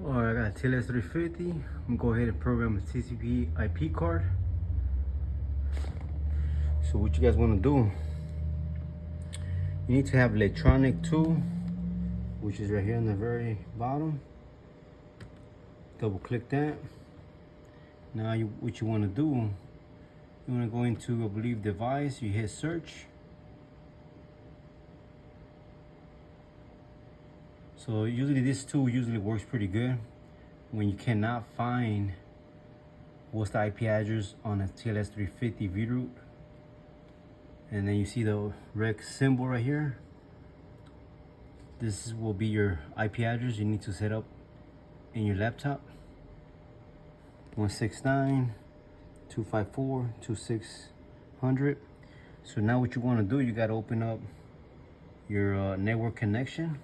Alright, I got a tls350. I'm gonna go ahead and program a TCP IP card. So what you guys want to do, you need to have electronic tool, which is right here on the very bottom. Double click that. Now what you want to do, you want to go into, I believe, device, you hit search. So usually this tool usually works pretty good when you cannot find what's the IP address on a tls350 vroot. And then you see the red symbol right here. This will be your IP address you need to set up in your laptop. 169.254.2600. So now what you want to do, you got to open up your network connection,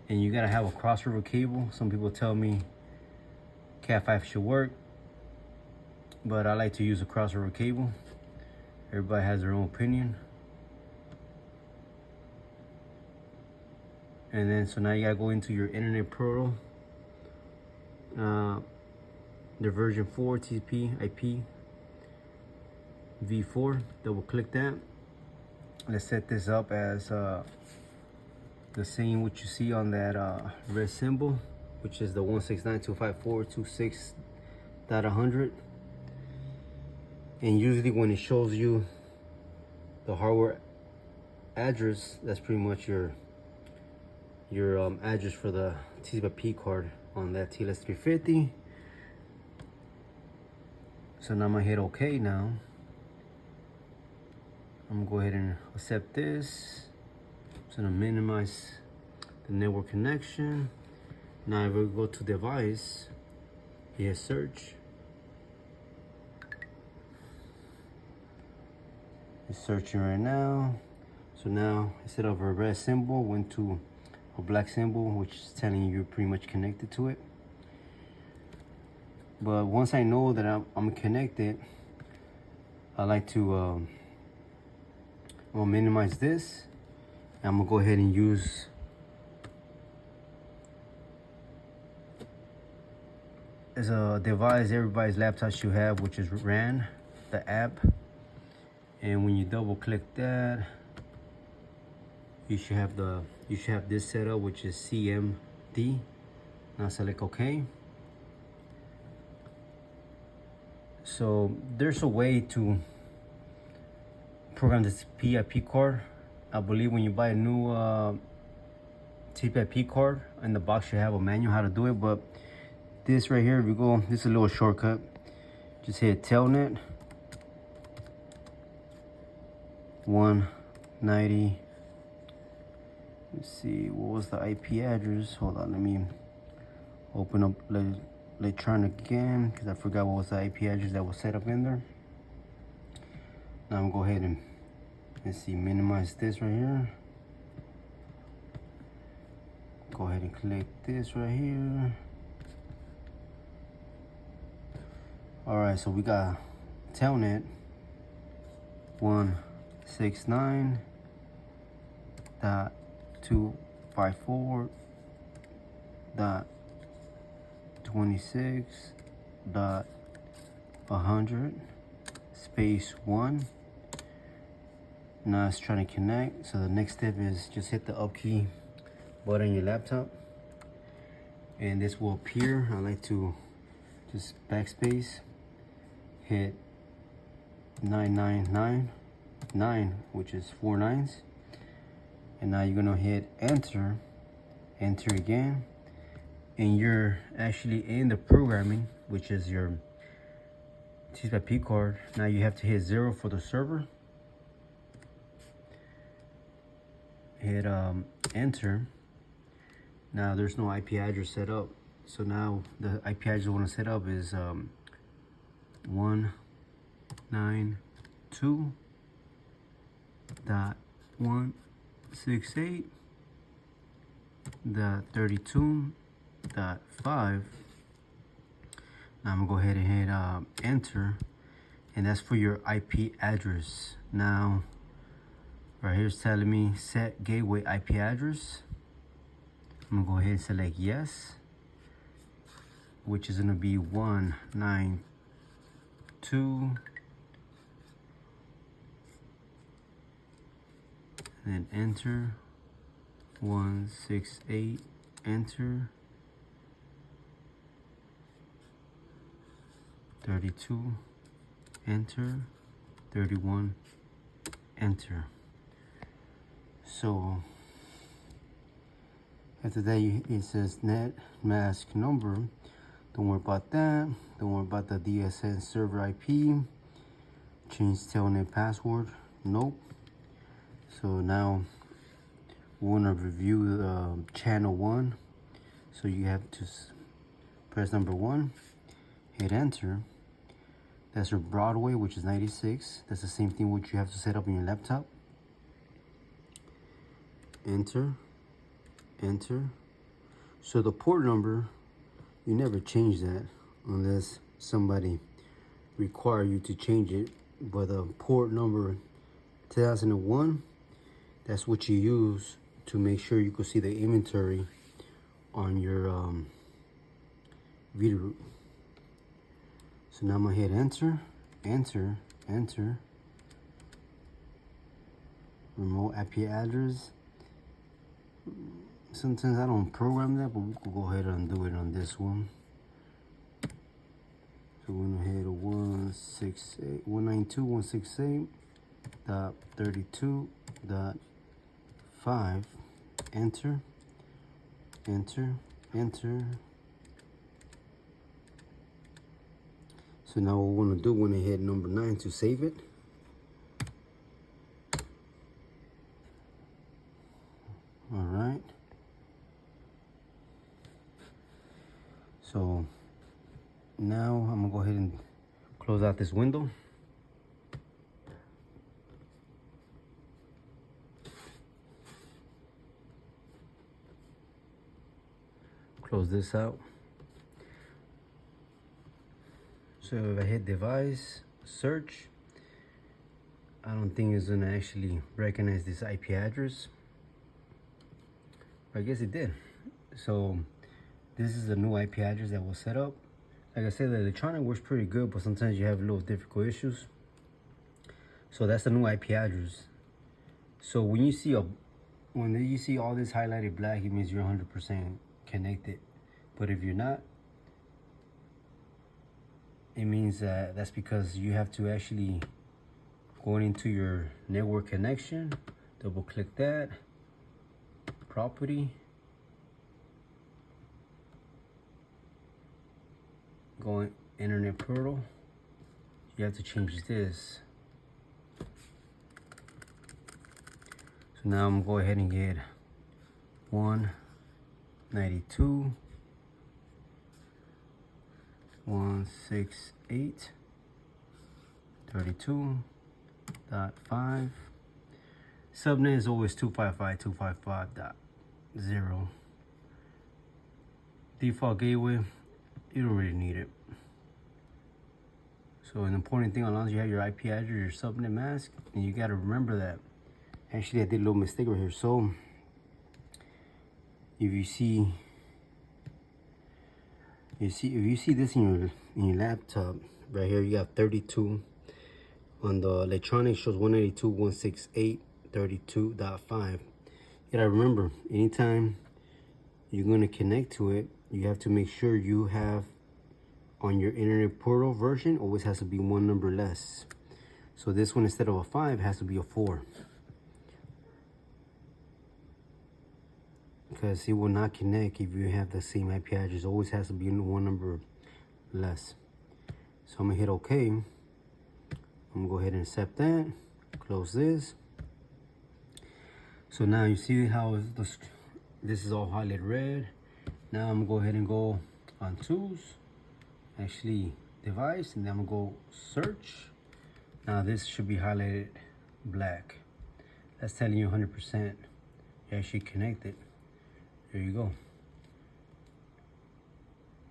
and you got to have a crossover cable. Some people tell me Cat5 should work, but I like to use a crossover cable. Everybody has their own opinion. And then so now you gotta go into your Internet Protocol, the version 4 TCP IP v4. Double click that. Let's set this up as the same what you see on that red symbol, which is the 169.254.26.100. And usually when it shows you the hardware address, that's pretty much your address for the TCP card on that tls350. So now I'm gonna hit OK now. I'm gonna go ahead and accept this. So I'm gonna minimize the network connection. Now if we go to device, hit search. It's searching right now. So now instead of a red symbol, went to a black symbol, which is telling you you're pretty much connected to it. But once I know that I'm connected, I like to I'm gonna minimize this. And I'm gonna go ahead and use as a device everybody's laptop should have, which is RAN, the app. And when you double click that, you should have this set up, which is CMD. Now select OK. So there's a way to program this PIP card. I believe when you buy a new TPIP card, in the box you have a manual how to do it. But this right here, if you go, this is a little shortcut. Just hit telnet 190. Let's see, what was the IP address? Hold on, let me open up electronic again, because I forgot what was the IP address that was set up in there. Now I'm gonna go ahead and let's see, minimize this right here. Go ahead and click this right here. All right, so we got telnet 169.254.26.100 space 1. Now it's trying to connect. So the next step is just hit the up key button on your laptop, and this will appear. I like to just backspace, hit 9999, which is 4 nines. And now you're gonna hit enter again, and you're actually in the programming, which is your TCP card. Now you have to hit 0 for the server. Hit enter. Now there's no IP address set up, so now the IP address I want to set up is 192.168.32.5. Now I'm gonna go ahead and hit enter, and that's for your IP address. Now right here it's telling me set gateway IP address. I'm gonna go ahead and select yes. which is gonna be 192, and then enter. 168, enter. 32, enter. 31, enter. So after that, it says net mask number. Don't worry about that. Don't worry about the DSN server IP. Change telnet password. Nope. So now we want to review channel 1. So you have to press number 1, hit enter. That's your Broadway, which is 96. That's the same thing which you have to set up on your laptop. Enter, enter. So the port number, you never change that unless somebody require you to change it. But the port number 2001, that's what you use to make sure you can see the inventory on your Veeder root. So now I'm gonna hit enter, enter, enter. Remote IP address. Sometimes I don't program that, but we could go ahead and do it on this one. So we're gonna hit 192.168.32.5. Enter, enter, enter. So now what we're gonna do, we're gonna hit number 9 to save it. All right. So now I'm gonna go ahead and close out this window. Close this out. So if I hit device, search, I don't think it's gonna actually recognize this IP address. I guess it did. So this is the new IP address that was set up. Like I said, the electronic works pretty good, but sometimes you have little difficult issues. So that's the new IP address. So when you see all this highlighted black, it means you're 100% connected. But if you're not, it means that's because you have to actually go into your network connection, double click that, property, go in internet portal. You have to change this. So now I'm gonna go ahead and get 192.168.32.5. Subnet is always 255.255.0. Default gateway, you don't really need it. So an important thing, as long as you have your IP address, your subnet mask, and you gotta remember that. Actually, I did a little mistake right here. So if you see this in your laptop right here, you got 32. On the electronics shows 192.168.32.5. You gotta remember, anytime you're gonna connect to it, you have to make sure you have on your internet portal version always has to be one number less. So this one, instead of a 5, has to be a 4. Because it will not connect if you have the same IP address. It always has to be one number less. So I'm gonna hit OK. I'm gonna go ahead and accept that. Close this. So now you see how this is all highlighted red. Now I'm gonna go ahead and go on tools, actually device, and then I'm gonna go search. Now this should be highlighted black. That's telling you 100% you're actually connected. There you go.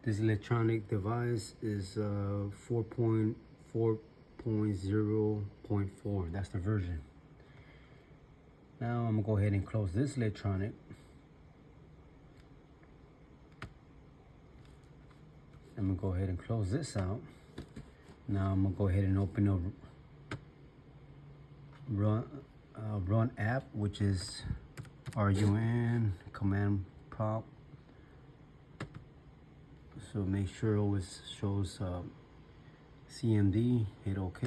This electronic device is 4.4.0.4. That's the version. Now I'm gonna go ahead and close this electronic. I'm gonna go ahead and close this out. Now I'm gonna go ahead and open up run app, which is RUN command prompt. So make sure it always shows CMD. Hit OK.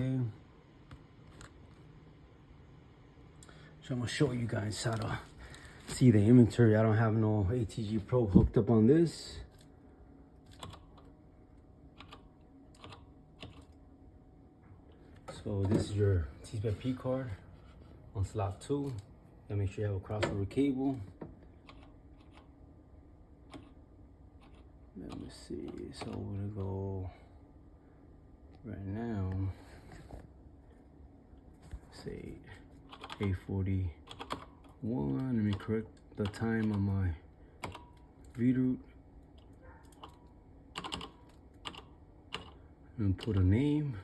So I'm gonna show you guys how to see the inventory. I don't have no ATG Pro hooked up on this. So this is your tls350 card on slot 2. Then make sure you have a crossover cable. Let me see. So we're gonna go right now. Say 8:41. Let me correct the time on my Veeder. And put a name.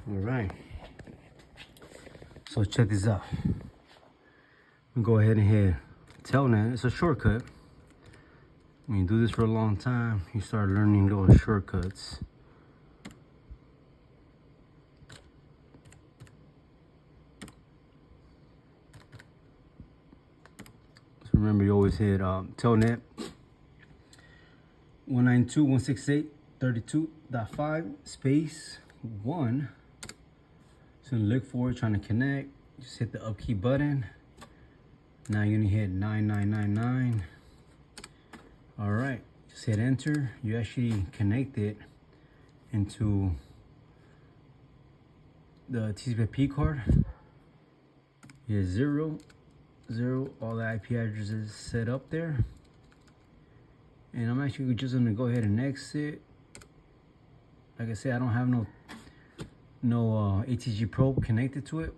All right, so check this out. We go ahead and hit telnet. It's a shortcut. When you do this for a long time, you start learning little shortcuts. So remember, you always hit telnet 192.168.32.5 space 1. So look for it, trying to connect. Just hit the up key button. Now you're gonna hit 9999. All right, just hit enter. You actually connect it into the tls350 card. You hit 0, 0, all the IP addresses set up there. And I'm actually just gonna go ahead and exit. Like I said, I don't have no ATG Pro connected to it,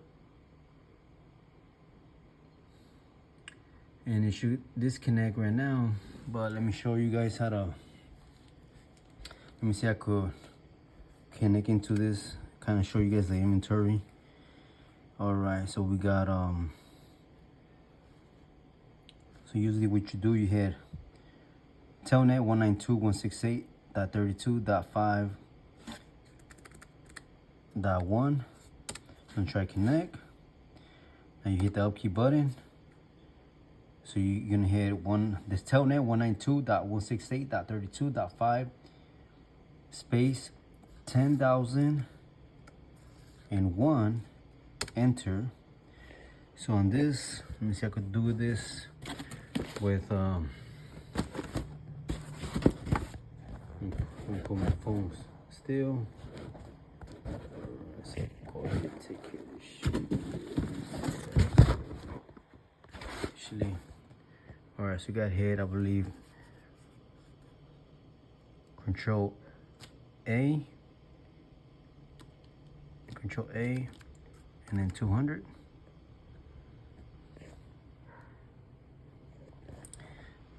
and it should disconnect right now. But let me show you guys how to. Let me see. I could connect into this. Kind of show you guys the inventory. All right, so we got So usually what you do, you hit telnet 192.168.32.5.1. And try connect. Now you hit the up key button. So you're gonna hit this telnet 192.168.32.5 space 10,001. Enter. So on this, let me see. I could do this with let me put my phone still. Let's go ahead and take care of this shit. Actually, all right. So you got hit, I believe. Control A, and then 200.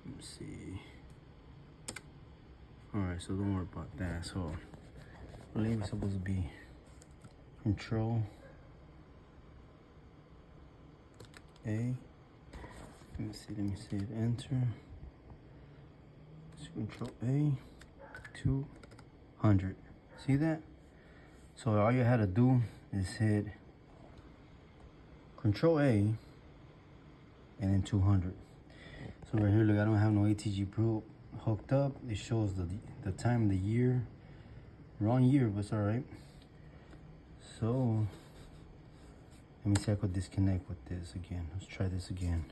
Let me see. All right, so don't worry about that. So I believe it's supposed to be Control A. Let me see it. Enter. It's Control A, 200. See that? So all you had to do is hit Control A and then 200. So right here, look, I don't have no ATG Pro hooked up. It shows the time, the year. Wrong year, but it's all right. So let me see if I could disconnect with this again. Let's try this again.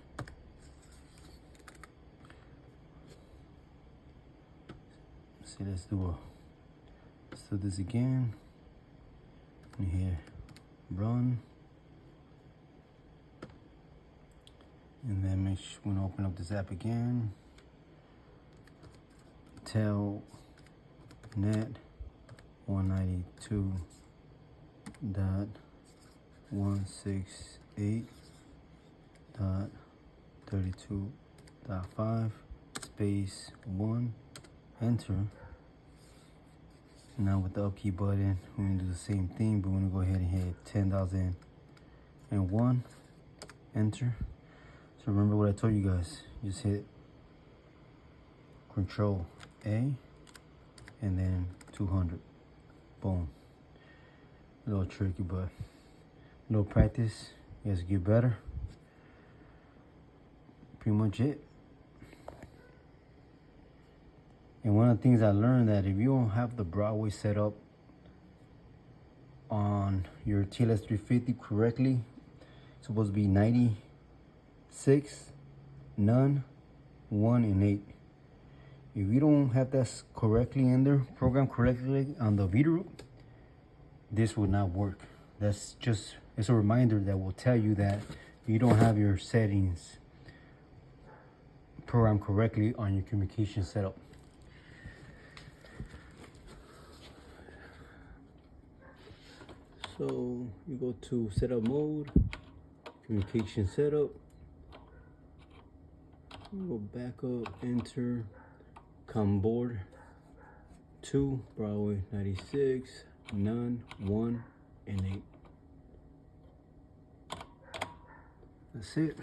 See, let's do this again. And here, run. And then make sure when I open up this app again, telnet 192.168.32.5 5 space 1, enter. Now with the up key button, we're gonna do the same thing, but we're gonna go ahead and hit 10,001, enter. So remember what I told you guys, just hit Control A and then 200, boom. A little tricky, but a little practice, you guys get better. Pretty much it. And one of the things I learned, that if you don't have the Broadway set up on your tls350 correctly, it's supposed to be 96, none, 1, and 8. If you don't have that correctly in there, programmed correctly on the Veeder, this will not work. That's just, it's a reminder that will tell you that you don't have your settings programmed correctly on your communication setup. So you go to setup mode, communication setup, go back up, enter, com board 2, Broadway 96, none, 1, and 8. That's it.